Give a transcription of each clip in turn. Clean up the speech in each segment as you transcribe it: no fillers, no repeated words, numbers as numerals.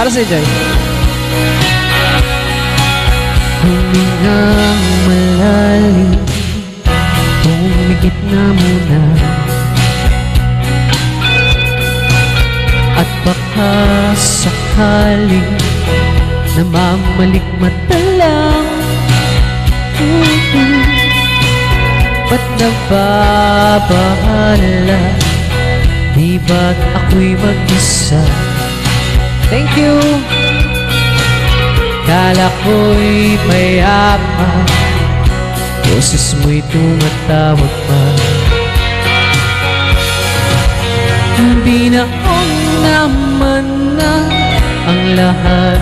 Para sa Joy. Humingang malalim, pumikit na muna, at baka sakaling namamalikmata lang. Ba't nababahala? Di ba't ako'y mag-isa? Thank you. Kala ko'y mayama, boses mo'y tumatawag pa. Binaon naman na ang lahat,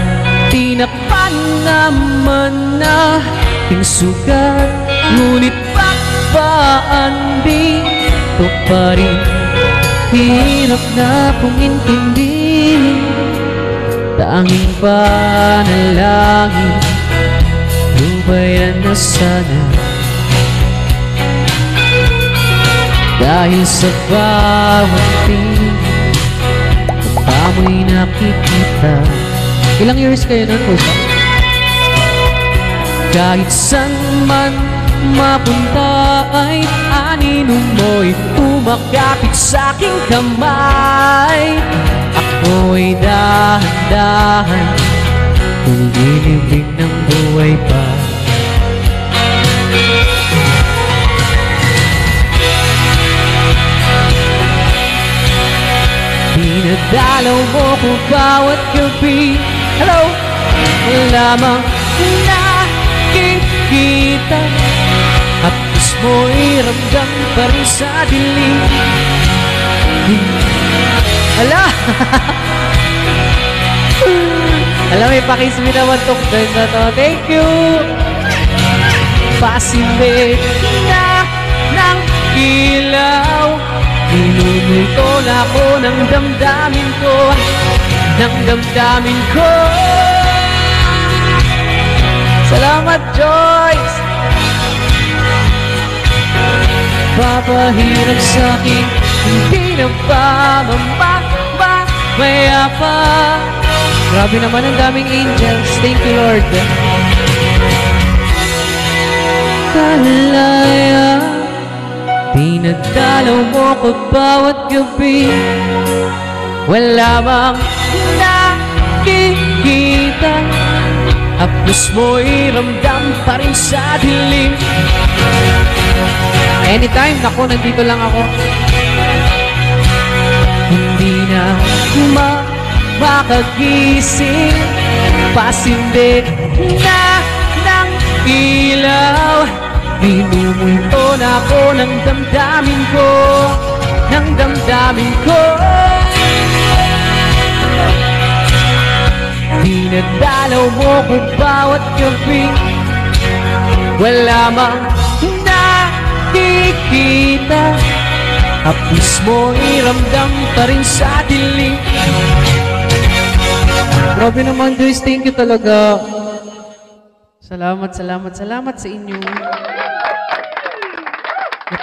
tinakpan naman na ting sugat, ngunit bakbaan dito pa rin. Hirap na kong intindihin, tanging panalangin, lubayan na sana. Dahil sa bawat tingin, amoy nakikita. Ilang years kayo nun po siya? Kahit saan man mapunta ay anino mo'y umakapit sa'king kamay. Ako'y dahan-dahan, nililibing ng buhay pa. Dinadalaw mo ko bawat gabi. Hello! Lamang nakikita, tapos mo'y ramdam pa rin sa dilim. Ala! Alam, may pakismi naman tong band na to. Thank you! Pasimbe na ng ilaw, inumulto na ako ng damdamin ko, ng damdamin ko. Salamat, Joyce! Papahirap sa'kin, hindi na ba mamaya pa. Grabe naman ang daming angels. Thank you, Lord. Kalaya, pinagdalaw mo ko bawat gabi. Wala bang nakikita, haplos mo'y ramdam pa rin sa dilim. Anytime, naku, nandito lang ako. Hindi na makagising, pasindi na ng ilaw, minumulto na ako ng damdamin ko, ng damdamin ko. Dinadalaw mo ko bawat gabi, wala mang nakikita, haplos mo'y ramdam pa rin sa dilim. Grabe naman, Joyce. Thank you talaga. Salamat sa inyo.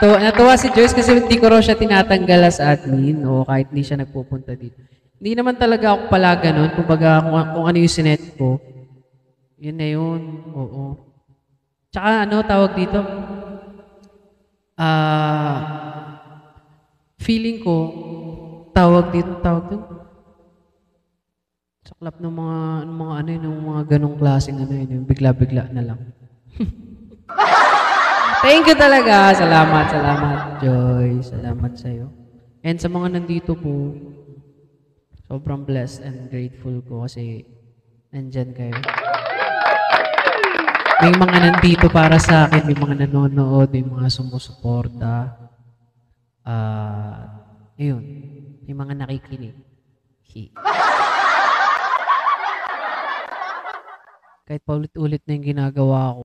Natuwa si Joyce kasi hindi ko raw siya tinatanggal as admin o kahit hindi siya nagpupunta dito. Hindi naman talaga ako pala ganun. Kumbaga kung ano yung sinet ko, yun na yun. Oo. Tsaka ano tawag dito? Feeling ko, tawag dito. Saklap ng mga ano yun, ng mga ganong klaseng ano yun, yung bigla-bigla na lang. Thank you talaga. Salamat, Joy. Salamat sa'yo. And sa mga nandito po, sobrang blessed and grateful ko kasi nandyan kayo. May mga nandito para sa akin, may mga nanonood, may mga sumusuporta. Ayun, may mga nakikinig. Kahit paulit-ulit na yung ginagawa ko.